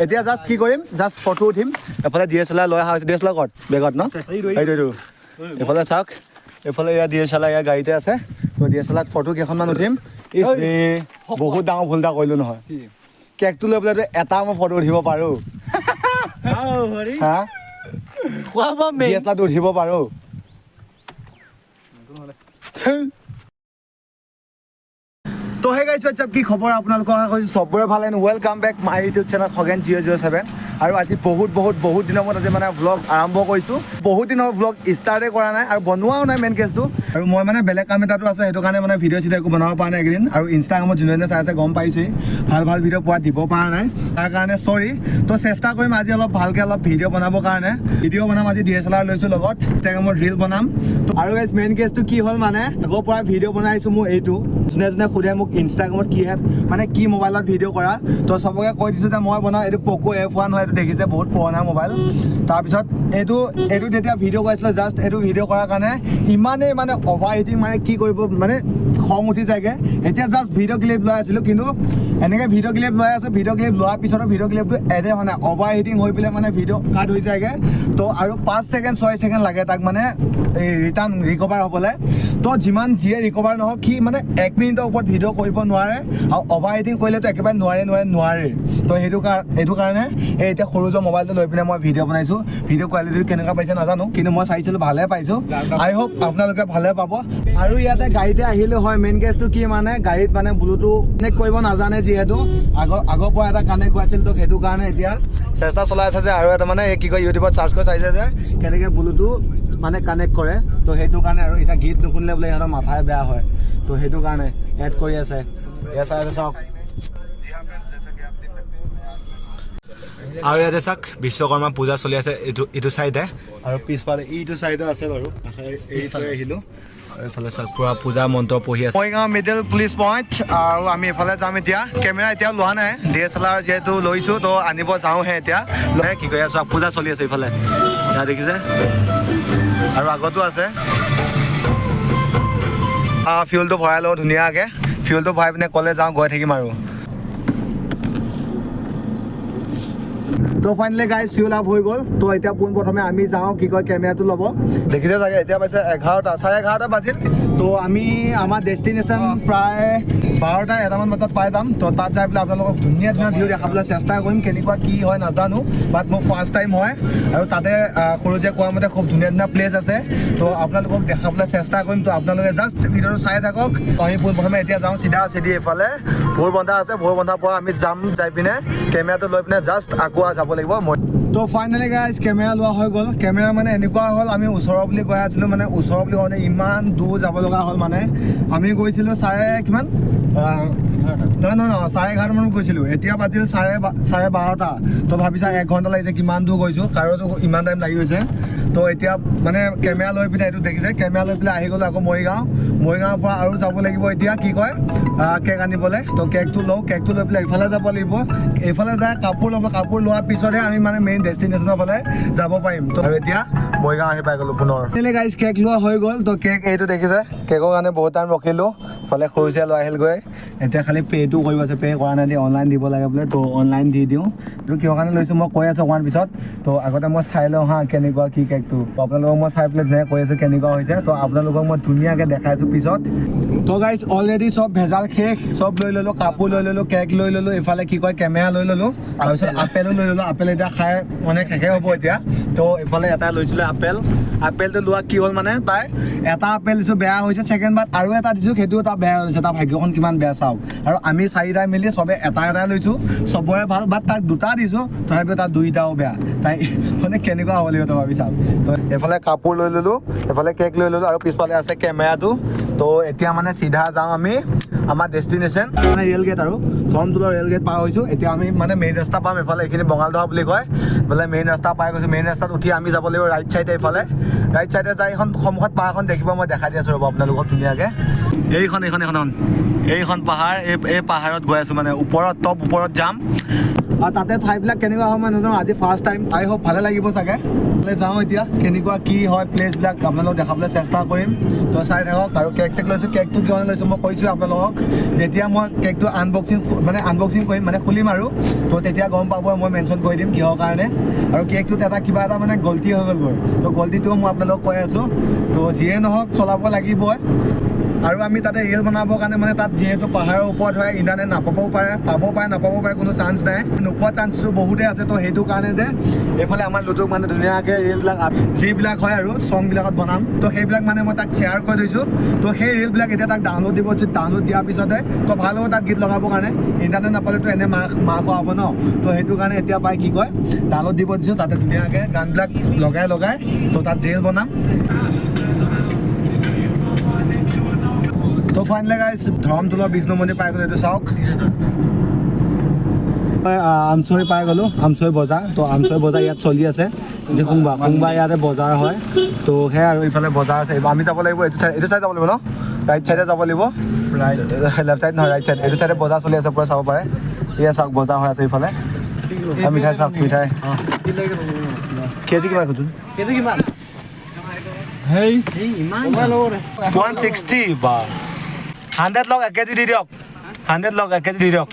এতিয়া জাষ্ট কি কৰিম জাষ্ট ফটো উঠিম এফালে DSLR লৈ অহা হৈছে DSLR ক'ত বেগত ন এইটো এফালে চাওক এফালে ইয়াৰ DSLR ইয়াৰ গাড়ীতে আছে তো DSLR ফটো কেইখনমান উঠিম বহুত ডাঙৰ ভুল এটা কৰিলোঁ নহয় কেকটো লৈ পেলাই এটা মই ফটো উঠিব পাৰোঁ হা DSLRটো উঠিব পাৰোঁ তো হে গাইজ হোৱাটছআপ কি খবৰ আপোনালোকৰ আশা কৰিছোঁ চবৰে ভাল and welcome back my YouTube channel Khagen 007 আৰু আজি বহুত দিনৰ মূৰত আজি মানে ব্লগ আৰম্ভ কৰিছোঁ বহুত দিনৰ ব্লগ ষ্টাৰ্টে কৰা নাই আৰু বনোৱাও নাই মেইন কেছটো আৰু মই মানে বেলেগ কাম এটাতো আছে সেইটো কাৰণে মানে ভিডিঅ' চিডিঅ' একো বনাব পৰা নাই এইকেইদিন আৰু ইনষ্টাগ্ৰামত যোনে চাই আছে গম পাইছেই ভাল ভিডিঅ' পোৱা দিব পৰা নাই তাৰ কাৰণে চৰি তো চেষ্টা কৰিম আজি অলপ ভালকৈ অলপ ভিডিঅ' বনাবৰ কাৰণে ভিডিঅ' বনাম আজি DSLR লৈছোঁ লগত ইনষ্টাগ্ৰামত ৰিল বনাম আৰু গাইজ মেইন কেছটো কি হ'ল মানে আগৰ পৰা ভিডিঅ' বনাইছোঁ মোৰ এইটো যোনে সোধে মোক ইনষ্টাগ্ৰামত কি মানে কি মোবাইলত ভিডিঅ' কৰা তো চবকে কৈ দিছোঁ যে মই বনাওঁ এইটো POCO F1 হয় এইটো দেখিছে বহুত পুৰণা মোবাইল তাৰপিছত এইটো তেতিয়া ভিডিঅ' কৰিছিলোঁ জাষ্ট এইটো ভিডিঅ' কৰাৰ কাৰণে ইমানেই মানে অভাৰ হিটিং মানে কি কৰিব মানে খং উঠি যায়গৈ এতিয়া জাষ্ট ভিডিঅ' ক্লিপ লৈ আছিলোঁ কিন্তু এনেকৈ ভিডিঅ' ক্লিপ লৈ আছোঁ ভিডিঅ' ক্লিপ লোৱাৰ পিছতো ভিডিঅ' ক্লিপটো এডে হোৱা নাই অভাৰ হিটিং হৈ পেলাই মানে ভিডিঅ' কাট হৈ যায়গৈ তো আৰু 5 ছেকেণ্ড 6 ছেকেণ্ড লাগে তাক মানে এই ৰিকভাৰ হ'বলৈ তো যিমান যিয়ে ৰিকভাৰ নহওক সি মানে 1 মিনিটৰ ওপৰত ভিডিঅ' কৰিব নোৱাৰে আৰু অভাৰ হিটিং কৰিলেতো একেবাৰে নোৱাৰে তো সেইটো কাৰণে এই এতিয়া সৰু যে মোবাইলটো লৈ পিনে মই ভিডিঅ' বনাইছোঁ ভিডিঅ' কোৱালিটি কেনেকুৱা পাইছে নাজানো কিন্তু মই চাইছিলোঁ ভালে পাইছোঁ আই হোপ আপোনালোকে ভালে পাব আৰু ইয়াতে গাড়ীতে আহিলে হয় মেইন কেছটো কি মানে গাড়ীত মানে ব্লুটুথ কানেক্ট কৰিব নাজানে যিহেতু আগৰ পৰা এটা কানেক্ট হৈ আছিল তো সেইটো কাৰণে এতিয়া চেষ্টা চলাই আছে যে আৰু এটা মানে কি কয় ইউটিউবত চাৰ্চ কৰি চাইছে যে কেনেকৈ ব্লুটুথ মানে কানেক্ট কৰে তো সেইটো কাৰণে আৰু এতিয়া গীত নুশুনিলে বোলে সিহঁতৰ মাথাই বেয়া হয় তো সেইটো কাৰণে এড কৰি আছে এয়া চাই চাওক আৰু ইয়াতে চাওক বিশ্বকৰ্মা পূজা চলি আছে এইটো চাইডে আৰু পিছফালে এইটো চাইডে আছে বাৰু এইফালে আহিলোঁ আৰু এইফালে চাওক পুৰা পূজা মন্ত্ৰ পঢ়ি আছে মৰিগাঁও মিডল পুলিচ পইণ্ট আৰু আমি এইফালে যাম এতিয়া কেমেৰা এতিয়াও লোৱা নাই DSLR যিহেতু লৈছোঁ তো আনিব যাওঁহে এতিয়া কি কৰি আছোঁ পূজা চলি আছে এইফালে দেখিছে আৰু আগতো আছে ফিউলটো ভৰাই লওঁ ধুনীয়াকৈ ফিউলটো ভৰাই পিনে ক'লে যাওঁ গৈ থাকিম আৰু তো ফাইনেলি গাইজ ফিউল আপ হৈ গ'ল তো এতিয়া পোনপ্ৰথমে আমি যাওঁ কি কয় কেমেৰাটো ল'ব দেখিছে চাগে এতিয়া পাইছে 11:30 বাজিল তো আমি আমাৰ ডেষ্টিনেশ্যন প্ৰায় 12:01 বজাত পাই যাম তো তাত যাই পেলাই আপোনালোকক ধুনীয়া ভিডিঅ' দেখাবলৈ চেষ্টা কৰিম কেনেকুৱা কি হয় নাজানো বাট মোৰ ফাৰ্ষ্ট টাইম হয় আৰু তাতে সৰু যে কোৱা মতে খুব ধুনীয়া প্লেচ আছে তো আপোনালোকক দেখাবলৈ চেষ্টা কৰিম তো আপোনালোকে জাষ্ট ভিডিঅ'টো চাই থাকক আমি পোনপ্ৰথমে এতিয়া যাওঁ চিধা এইফালে ভোৰবন্ধা আছে ভোৰবন্ধাৰ পৰা আমি যাম যাই পিনে কেমেৰাটো লৈ পিনে জাষ্ট আকৌ যাব লাগিব তো ফাইনেলি গাইজ কেমেৰা লোৱা হৈ গ'ল কেমেৰা মানে এনেকুৱা হ'ল আমি ওচৰৰ বুলি কৈ আছিলোঁ মানে ওচৰৰ বুলি কওঁতে ইমান দূৰ যাব লগা হ'ল মানে আমি গৈছিলোঁ কিমান নহয় 11:30 মানত গৈছিলোঁ এতিয়া বাজিল 12:30 তো ভাবিছা 1 ঘণ্টা লাগিছে কিমান দূৰ গৈছোঁ কাৰোতো ইমান টাইম লাগি গৈছে তো এতিয়া মানে কেমেৰা লৈ পিনে এইটো দেখিছে কেমেৰা লৈ পেলাই আহি গ'লোঁ আকৌ মৰিগাঁৱৰ পৰা আৰু যাব লাগিব এতিয়া কি কয় কেক আনিবলৈ তো কেকটো লৈ পেলাই ইফালে যাব লাগিব এইফালে যায় কাপোৰ ল'ব কাপোৰ লোৱাৰ পিছতহে আমি মানে মেইন ডেষ্টিনেশ্যনৰ ফালে যাব পাৰিম তো আৰু এতিয়া মৰিগাঁও আহি পাই গ'লোঁ পুনৰ গাইজ কেক লোৱা হৈ গ'ল তো কেক এইটো দেখিছে কেকৰ কাৰণে বহুত টাইম ৰখিলোঁ ইফালে সৰুচীয়া লৈ আহিলগৈ এতিয়া খালি পে'টো কৰিব আছে পে' কৰা নাই অনলাইন দিব লাগে বোলে তো অনলাইন দি দিওঁ এইটো কিহৰ কাৰণে লৈছোঁ মই কৈ আছোঁ অকণমান পিছত তো আগতে মই চাই লওঁ কেনেকুৱা কি কেকটো আপোনালোকক মই চাই পেলাই ধুনীয়াকৈ কৈ আছোঁ কেনেকুৱা হৈছে তো আপোনালোকক মই ধুনীয়াকৈ দেখাইছোঁ পিছত তো গাইজ অলৰেডি চব ভেজাল শেষ চব লৈ ল'লোঁ কাপোৰ লৈ ল'লোঁ কেক লৈ ল'লোঁ এইফালে কি কয় কেমেৰা লৈ ল'লোঁ তাৰপিছত আপেলো লৈ ল'লোঁ আপেল এতিয়া খাই মানে শেষে হ'ব এতিয়া তো এইফালে এটা লৈছিলোঁ আপেলটো লোৱা কি হ'ল মানে তাই এটা আপেল দিছোঁ বেয়া হৈছে ছেকেণ্ড বাৰ আৰু এটা দিছোঁ সেইটো এটা বেয়া হৈছে তাৰ ভাগ্যখন কিমান বেয়া চাওক আৰু আমি 4টাই মিলি চবে এটাই লৈছোঁ চবৰে ভাল বাট তাক 2টা দিছোঁ তথাপিও তাত 2টাও বেয়া তাই মানে কেনেকুৱা হ'ব লাগিব তই ভাবি চাওক তো এইফালে কাপোৰ লৈ ল'লোঁ এইফালে কেক লৈ ল'লোঁ আৰু পিছফালে আছে কেমেৰাটো তো এতিয়া মানে চিধা যাওঁ আমি আমাৰ ডেষ্টিনেশ্যন মানে ৰেল গেট আৰু ধৰমতোলৰ ৰেল গেট পাৰ হৈছোঁ এতিয়া আমি মানে মেইন ৰাস্তা পাম এইফালে এইখিনি বঙালধৰা বুলি কয় এইফালে মেইন ৰাস্তা পাই গৈছোঁ মেইন ৰাস্তাত উঠি আমি যাব লাগিব ৰাইট চাইডে এইফালে ৰাইট চাইডে যাই এখন সন্মুখত পাহাৰখন দেখিব মই দেখাই দি আছোঁ ৰ'ব আপোনালোকক ধুনীয়াকৈ এইখন পাহাৰ এই পাহাৰত গৈ আছোঁ মানে ওপৰত যাম আৰু তাতে ঠাইবিলাক কেনেকুৱা হয় মই নাজানো আজি ফাৰ্ষ্ট টাইম আই হোপ ভালে লাগিব চাগে যাওঁ এতিয়া কেনেকুৱা কি হয় প্লেচবিলাক আপোনালোকক দেখাবলৈ চেষ্টা কৰিম তো চাই থাকক আৰু কেক চেক লৈছোঁ কেকটো কিয় লৈছোঁ মই কৈছোঁ আপোনালোকক যেতিয়া মই কেকটো আনবক্সিং কৰিম মানে খুলিম আৰু তো তেতিয়া গম পাব মই মেনশ্যন কৰি দিম কিহৰ কাৰণে আৰু কেকটোত কিবা এটা মানে গল্টি হৈ গ'লগৈ তো গল্টিটো মই আপোনালোকক কৈ আছোঁ তো যিয়ে নহওক চলাব লাগিবই আৰু আমি তাতে ৰিল বনাবৰ কাৰণে মানে তাত যিহেতু পাহাৰৰ ওপৰত হয় ইণ্টাৰনেট নাপাবও পাৰে পাবও পাৰে নাপাবও পাৰে কোনো চান্স নাই নোপোৱা চান্সটো বহুতেই আছে তো সেইটো কাৰণে যে এইফালে আমাৰ লুটুক মানে ধুনীয়াকৈ ৰিলবিলাক যিবিলাক হয় আৰু চংবিলাকত বনাম তো সেইবিলাক মানে মই তাক শ্বেয়াৰ কৰি থৈছোঁ তো সেই ৰিলবিলাক এতিয়া তাক ডাউনলোড দিব ডাউনলোড দিয়াৰ পিছতে তো ভাল হ'ব তাত গীত লগাবৰ কাৰণে ইণ্টাৰনেট নাপালেতো এনে মাহ খোৱা হ'ব ন তো সেইটো কাৰণে এতিয়া পাই কি কয় ডাউনলোড দিব দিছোঁ তাতে ধুনীয়াকৈ গানবিলাক লগাই তো তাত ৰিল বনাম তো ফাইনেলি গাইজ ধৰমতোলৰ বিষ্ণু মন্দিৰ পাই গ'লোঁ এইটো চাওক আমচৈ পাই গ'লোঁ আমচৈ বজাৰ তো আমচৈ বজাৰ ইয়াত চলি আছে যে সোমবাৰ ইয়াতে বজাৰ হয় তো সেয়া আৰু ইফালে বজাৰ আছে আমি যাব লাগিব এইটো চাইড যাব লাগিব ন ৰাইট চাইডে যাব লাগিব লেফ্ট চাইড নহয় ৰাইট চাইড এইটো চাইডে বজাৰ চলি আছে পূৰা চাব পাৰে এয়া চাওক বজাৰ হৈ আছে ইফালে মিঠাই চাওক মিঠাই কেজি কিমান খুজোঁ কেজি কিমান 160 বা 100 লওক 1 কেজি দি দিয়ক 100 লওক 1 কেজি দি দিয়ক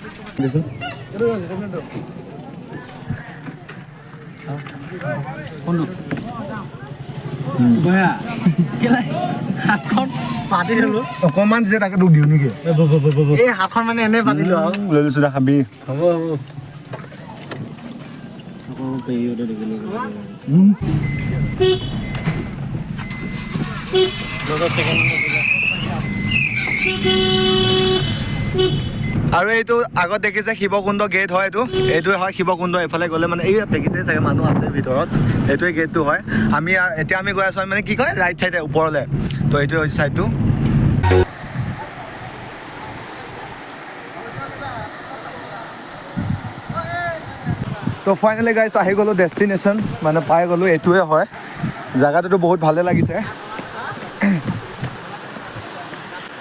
অকণমান যে তাকে তোক দিওঁ নেকি এই হাতখন মানে এনে পাতিলোঁ আৰু লৈ লৈছোঁ দে খাবি হ'ব আৰু এইটো আগত দেখিছে শিৱকুণ্ড গেট হয় এইটোৱে হয় শিৱকুণ্ড এইফালে গ'লে মানে এই দেখিছে চাগে মানুহ আছে ভিতৰত এইটোৱে গেটটো হয় এতিয়া আমি গৈ আছোঁ মানে কি কয় ৰাইট চাইডে ওপৰলৈ তো এইটোৱে হৈছে চাইডটো তো ফাইনেলি গাইছ আহি গ'লোঁ ডেষ্টিনেশ্যন মানে পাই গ'লোঁ এইটোৱে হয় জেগাটোতো বহুত ভালে লাগিছে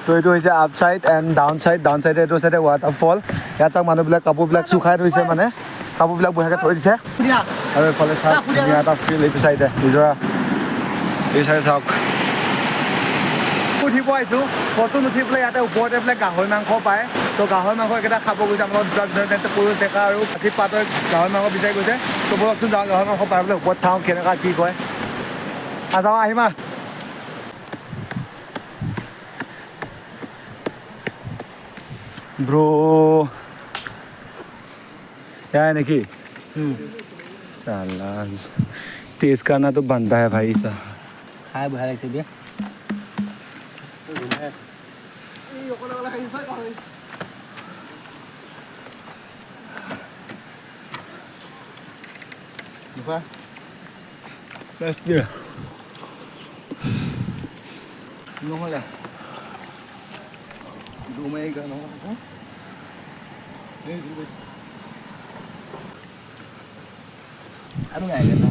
তো এইটো হৈছে আপ চাইড এণ্ড ডাউন চাইডে এইটো চাইডে ৱাটাৰফল ইয়াত চাওক মানুহবিলাক কাপোৰবিলাক শুকাই থৈছে মানে কাপোৰবিলাক বঢ়িয়াকৈ থৈ দিছে আৰু এইফালে চাওক ধুনীয়া এটা ফিল এইটো চাইডে নিজৰা এই চাইডে চাওক উঠিব আহিছোঁ ফটো নুঠি পেলাই ইয়াতে ওপৰতে বোলে গাহৰি মাংস পায় তো গাহৰি মাংস একেটা খাব গৈছে আমাৰ সৰু ডেকা আৰু কাঠি পাতৰ গাহৰি মাংস বিচাৰি গৈছে তো বলকচোন যাওঁ গাহৰি মাংস পাই বোলে ওপৰত চাওঁ কেনেকুৱা কি কয় যাওঁ আহিমা ब्रो क्या है नहीं साला टेस्ट करना तो बनता है भाई सा खाए भाई से भी নহ'লে ডুমাই গান আৰু নাই না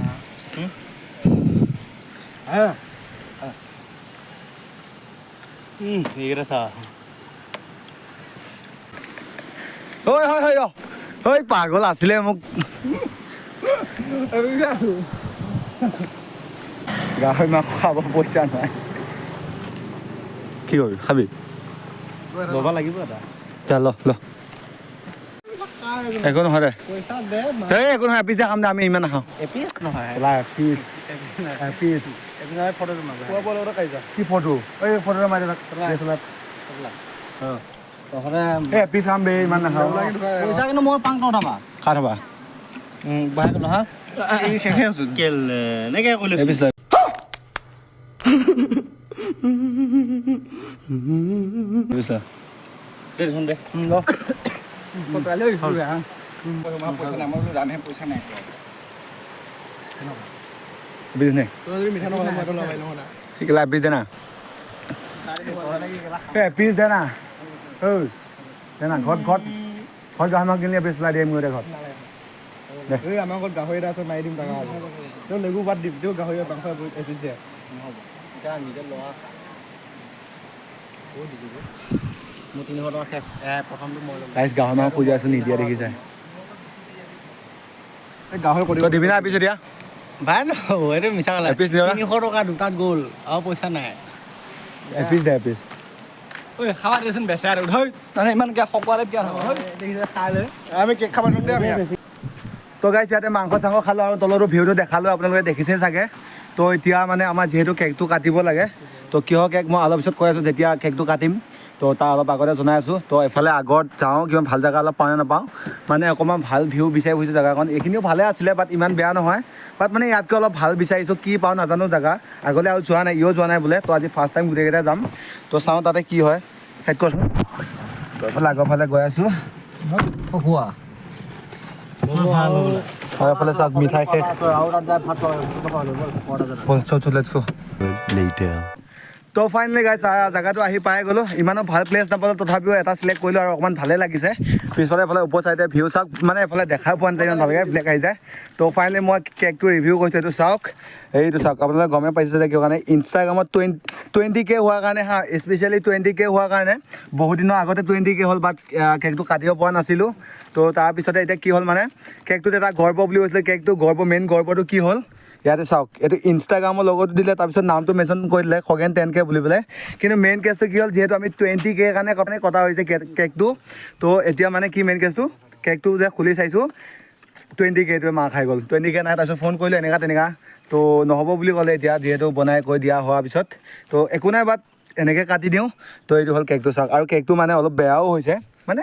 এইকেইটা চা ঐ পাগল আছিলে মোক গাহৰি মাংস খাব পইচা নাই কি কৰিবি খাবি ল'ব লাগিব এটা যা ল একো নহয় দে এই একো নহয় এপিছে খাম দে আমি ইমান নাখাওঁ এপিচ নহয় এপিচ ফটো কি ফটো এই ফটো মাৰি এপিচ খাম বে ইমান নাখাওঁ পইচা কিন্তু মই 5 টকা উঠাবা খা থবা বাই গ'লো হা এই শেষে আছোঁ কেলে এনেকৈ কৰিলে এপিচ লৈ বুজিছা দেখোন দে পইচা নাই মই জানে পইচা নাই বুজিছ শিকিলা এপিচ দে না এপিচ দে না ঐ দে না ঘৰত গাহৰি মাংস কিনিলে এপিচ লাই দিম গৈ দে ঘৰত এই আমাৰ ঘৰত গাহৰি এটা আছে মাৰি দিম টাকা তেওঁ লেগু বাদ দিম তেওঁ গাহৰি মাংস এপিচ দিয়ে নহ'ব এতিয়া নিজে লোৱা মোৰ 300 টকা শেষ প্ৰথমটো মই গাহৰি মাংস খুজি আছোঁ নিদিয়া দেখিছে গাহৰি কৰিব তই দিবি না এপিচ এতিয়া ভাই নহ'ব এইটো মিছা কথা এপিচ দিয় না 300 টকা দুটাত গ'ল আৰু পইচা নাই এপিচ দে এপিচ ঐ খাবা দেচোন বেচা আৰু ধৈ মানে ইমানকৈ সকলোৱে কিয় হ'ব দেখিছে খাই লৈ আমি কেক খাব নোৱাৰিম দেই আমি তো গাইছ ইয়াতে মাংস চাংস খালোঁ আৰু তলতো ভিউটো দেখালোঁ আপোনালোকে দেখিছে চাগে তো এতিয়া মানে আমাৰ যিহেতু কেকটো কাটিব লাগে তো কিহৰ কেক মই অলপ পিছত কৈ আছোঁ যেতিয়া কেকটো কাটিম তো তাৰ অলপ আগতে জনাই আছোঁ তো এফালে আগত যাওঁ কিমান ভাল জেগা অলপ পাওঁ নাপাওঁ মানে অকণমান ভাল ভিউ বিচাৰি ফুৰিছোঁ জেগাখন এইখিনিও ভালে আছিলে বাট ইমান বেয়া নহয় বাট মানে ইয়াতকৈ অলপ ভাল বিচাৰিছোঁ কি পাওঁ নাজানো জেগা আগলৈ আৰু যোৱা নাই ইও যোৱা নাই বোলে তো আজি ফাৰ্ষ্ট টাইম গোটেইকেইটা যাম তো চাওঁ তাতে কি হয় চাইড কৰচোন তো এইফালে আগৰ ফালে গৈ আছোঁ খোৱা আৰু এফালে চাওক মিঠাই শেষ লেটছ গো তো ফাইনেলি গাইছ জেগাটো আহি পাই গ'লোঁ ইমানো ভাল প্লেচ নাপালোঁ তথাপিও এটা চিলেক্ট কৰিলোঁ আৰু অকণমান ভালেই লাগিছে পিছফালে এফালে ওপৰ চাইডে ভিউ চাওক মানে এফালে দেখাই পোৱা নাযায় ইমান ভালকৈ ব্লেক আহি যায় তো ফাইনেলি মই কেকটো ৰিভিউ কৰিছোঁ এইটো চাওক এইটো চাওক আপোনালোকে গমেই পাইছে যে কিয় কাৰণে ইনষ্টাগ্ৰামত 20K হোৱাৰ কাৰণে হা স্পেচিয়েলি 20K হোৱাৰ কাৰণে বহুত দিনৰ আগতে 20K হ'ল বাট কেকটো কাটিব পৰা নাছিলোঁ তো তাৰপিছতে এতিয়া কি হ'ল মানে কেকটোত এটা গৰ্ব বুলি কৈছিলে কেকটো গৰ্ব মেইন গৰ্বটো কি হ'ল ইয়াতে চাওক এইটো ইনষ্টাগ্ৰামৰ লগতো দিলে তাৰপিছত নামটো মেনশ্যন কৰি দিলে খগেন 10K বুলি পেলাই কিন্তু মেইন কেছটো কি হ'ল যিহেতু আমি 20K কাৰণে কটা হৈছে কেকটো তো এতিয়া মানে কি মেইন কেছটো কেকটো যে খুলি চাইছোঁ 20Kটোৱে মাৰ খাই গ'ল 20K নাই তাৰপিছত ফোন কৰিলোঁ এনেকুৱা তেনেকুৱা তো নহ'ব বুলি ক'লে এতিয়া যিহেতু বনাই কৈ দিয়া হোৱাৰ পিছত তো একো নাই বাট এনেকৈ কাটি দিওঁ তো এইটো হ'ল কেকটো চাওক আৰু কেকটো মানে অলপ বেয়াও হৈছে মানে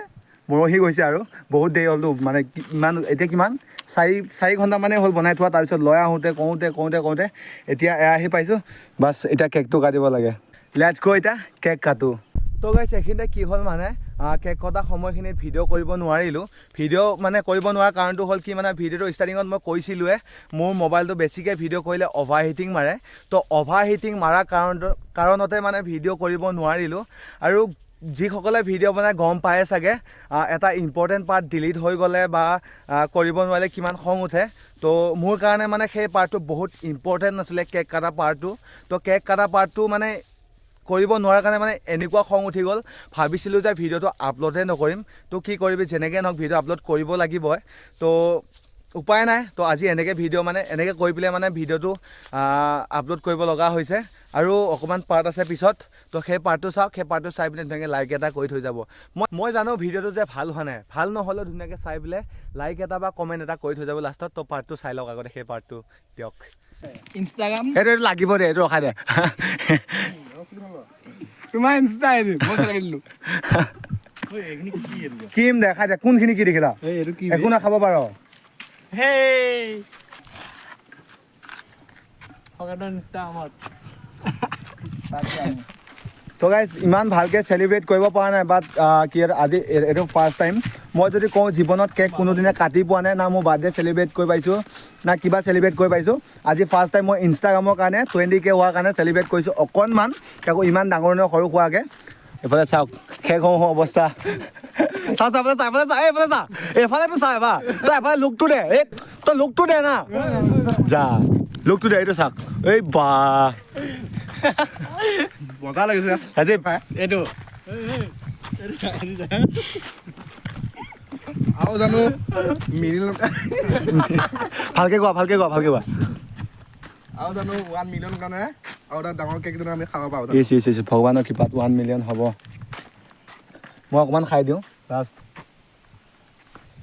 মৰহি গৈছে আৰু বহুত দেৰি হ'লতো মানে ইমান এতিয়া কিমান 4 ঘণ্টামানেই হ'ল বনাই থোৱা তাৰপিছত লৈ আহোঁতে কওঁতে এতিয়া এয়া আহি পাইছোঁ বাছ এতিয়া কেকটো কাটিব লাগে লেটছ গো এতিয়া কেক কাটো তো গাইছ এইখিনিতে কি হ'ল মানে কেক কটা সময়খিনিত ভিডিঅ' কৰিব নোৱাৰিলোঁ ভিডিঅ' মানে কৰিব নোৱাৰা কাৰণটো হ'ল কি মানে ভিডিঅ'টো ষ্টাৰ্টিঙত মই কৈছিলোঁৱে মোৰ মোবাইলটো বেছিকৈ ভিডিঅ' কৰিলে অভাৰ হিটিং মাৰে তো অভাৰ হিটিং মাৰা কাৰণতে মানে ভিডিঅ' কৰিব নোৱাৰিলোঁ আৰু যিসকলে ভিডিঅ' বনাই গম পায়ে চাগে এটা ইম্পৰ্টেণ্ট পাৰ্ট ডিলিট হৈ গ'লে বা কৰিব নোৱাৰিলে কিমান খং উঠে তো মোৰ কাৰণে মানে সেই পাৰ্টটো বহুত ইম্পৰ্টেণ্ট নাছিলে কেক কটা পাৰ্টটো তো কেক কটা পাৰ্টটো মানে কৰিব নোৱাৰাৰ কাৰণে মানে এনেকুৱা খং উঠি গ'ল ভাবিছিলোঁ যে ভিডিঅ'টো আপলোডে নকৰিম তো কি কৰিবি যেনেকৈ নহওক ভিডিঅ' আপলোড কৰিব লাগিবই তো উপায় নাই তো আজি এনেকৈ ভিডিঅ' মানে এনেকৈ কৰি পেলাই মানে ভিডিঅ'টো আপলোড কৰিব লগা হৈছে আৰু অকণমান পাৰ্ট আছে পিছত তো সেই পাৰ্টটো চাওক সেই পাৰ্টটো চাই পিনে ধুনীয়াকৈ লাইক এটা কৰি থৈ যাব মই জানো ভিডিঅ'টো যে ভাল হোৱা নাই ভাল নহ'লেও ধুনীয়াকৈ চাই পেলাই লাইক এটা বা কমেণ্ট এটা কৰি থৈ যাব লাষ্টত তো পাৰ্টটো চাই লওক আগতে সেই পাৰ্টটো দিয়ক ইনষ্টাগ্ৰাম এইটো লাগিব দে এইটো ৰখাই দে তোমাৰ ইনষ্টা আইডি মই চাই দিলোঁ কিম দেখাই দে কোনখিনি কি দেখিলা এইটো কি একো নাখাব পাৰ হেই খগেনৰ ইনষ্টাগ্ৰামত তো গাইজ ইমান ভালকৈ চেলিব্ৰেট কৰিব পৰা নাই বাট কি আজি এইটো ফাৰ্ষ্ট টাইম মই যদি কওঁ জীৱনত কেক কোনোদিনে কাটি পোৱা নাই না মোৰ বাৰ্থডে চেলিব্ৰেট কৰি পাইছোঁ না কিবা চেলিব্ৰেট কৰি পাইছোঁ আজি ফাৰ্ষ্ট টাইম মই ইনষ্টাগ্ৰামৰ কাৰণে 20K হোৱাৰ কাৰণে চেলিব্ৰেট কৰিছোঁ অকণমান তাকো ইমান ডাঙৰ সৰু খোৱাকৈ এইফালে চাওক শেষ হওঁ অৱস্থা চাওক এইফালেতো চা এবাৰ তই এফালে লুকটো দে এই তই লুকটো দে না যা লুকটো দে এইটো চাওক এই বা মজা লাগিছে আজি এইটো আৰু জানো মিলিয়ন ভালকৈ কোৱা আৰু জানো 1 মিলিয়ন কাৰণে আৰু এটা ডাঙৰ কেক আমি খাব পাৰোঁ ইছ ভগৱানৰ কৃপাত 1 মিলিয়ন হ'ব মই অকণমান খাই দিওঁ লাষ্ট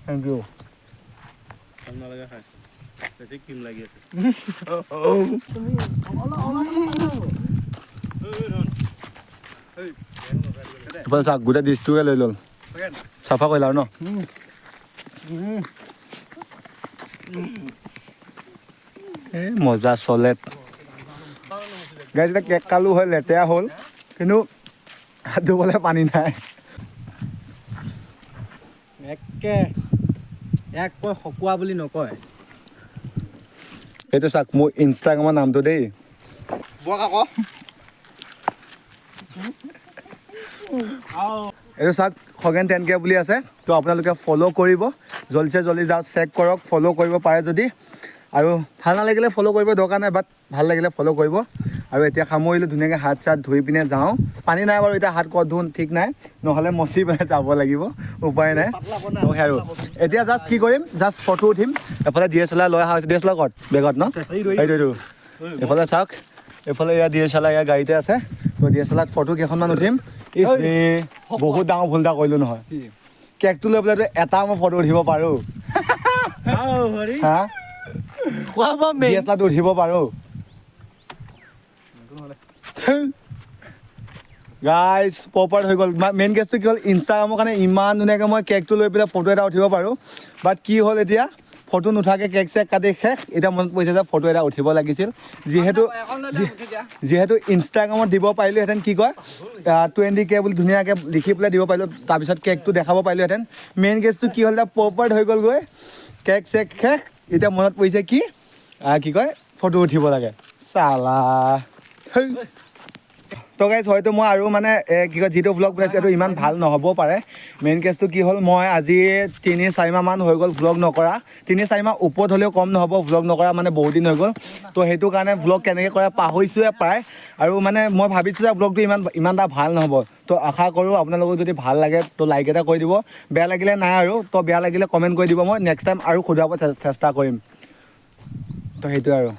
থেংক ইউ এইফালে চাওক গোটেই ডিছটোকে লৈ ল'ল চাফা কৰিলা আৰু ন এই মজা চলে গাইজ এতিয়া কেক কালো হয় লেতেৰা হ'ল কিন্তু হাত ধুবলৈ পানী নাই এক কয় সকুৱা বুলি নকয় এইটো চাওক মোৰ ইনষ্টাগ্ৰামৰ নামটো দেই বক আকৌ এইটো চাওক খগেন 10K বুলি আছে তো আপোনালোকে ফ'ল' কৰিব জল্দিছে জল্দি যাওক চেক কৰক ফ'ল' কৰিব পাৰে যদি আৰু ভাল নালাগিলে ফ'ল' কৰিব দৰকাৰ নাই, বাট ভাল লাগিলে ফ'ল' কৰিব। আৰু এতিয়া সামৰিলোঁ ধুনীয়াকৈ হাত চাত ধুই পিনে যাওঁ। পানী নাই বাৰু এতিয়া, হাত ক'ত ধুওঁ ঠিক নাই, নহ'লে মচি পেলাই যাব লাগিব, উপায় নাই। তো সেই আৰু এতিয়া জাষ্ট কি কৰিম, জাষ্ট ফটো উঠিম। এফালে DSLR লৈ অহা হৈছে, DSLR ক'ত বেগত ন, এইটো এইফালে চাওক, এইফালে এয়া DSLR এয়া গাড়ীতে আছে। তো DSLR ফটো কেইখনমান উঠিম। বহুত ডাঙৰ ভুল এটা কৰিলোঁ নহয়, কেকটো লৈ পেলাই এটা মই ফটো উঠিব পাৰোঁ। হা DSLRটো উঠিব পাৰোঁ। গাইজ প্ৰপাৰ হৈ গ'ল। মেইন কেছটো কি হ'ল, ইনষ্টাগ্ৰামৰ কাৰণে ইমান ধুনীয়াকৈ মই কেকটো লৈ পেলাই ফটো এটা উঠিব পাৰোঁ, বাট কি হ'ল এতিয়া ফটো নুঠাকৈ কেক চেক কাটি শেষ। এতিয়া মনত পৰিছে যে ফটো এটা উঠিব লাগিছিল, যিহেতু ইনষ্টাগ্ৰামত দিব পাৰিলোঁহেঁতেন, কি কয় 20K বুলি ধুনীয়াকৈ লিখি পেলাই দিব পাৰিলোঁ, তাৰপিছত কেকটো দেখাব পাৰিলোঁহেঁতেন। মেইন কেছটো কি হ'ল, এতিয়া প্ৰপাৰ হৈ গ'লগৈ, কেক চেক শেষ। এতিয়া মনত পৰিছে কি কয় ফটো উঠিব লাগে, চালা। তো গাইজ হয়তো মই আৰু মানে কি কয় যিটো ভ্লগ বনাইছোঁ এইটো ইমান ভাল নহ'বও পাৰে। মেইন কেছটো কি হ'ল, মই আজি 3-4 মাহমান হৈ গ'ল ভ্লগ নকৰা। 3-4 মাহ ওপৰত হ'লেও কম নহ'ব ভ্লগ নকৰা, মানে বহুত দিন হৈ গ'ল। তো সেইটো কাৰণে ভ্লগ কেনেকৈ কৰে পাহৰিছোঁৱে প্ৰায়। আৰু মানে মই ভাবিছোঁ যে ভ্লগটো ইমান এটা ভাল নহ'ব। তো আশা কৰোঁ আপোনালোকক যদি ভাল লাগে তো লাইক এটা কৰি দিব, বেয়া লাগিলে নাই আৰু। তো বেয়া লাগিলে কমেণ্ট কৰি দিব, মই নেক্সট টাইম আৰু শুধৰাব চেষ্টা কৰিম। তো সেইটোৱে আৰু।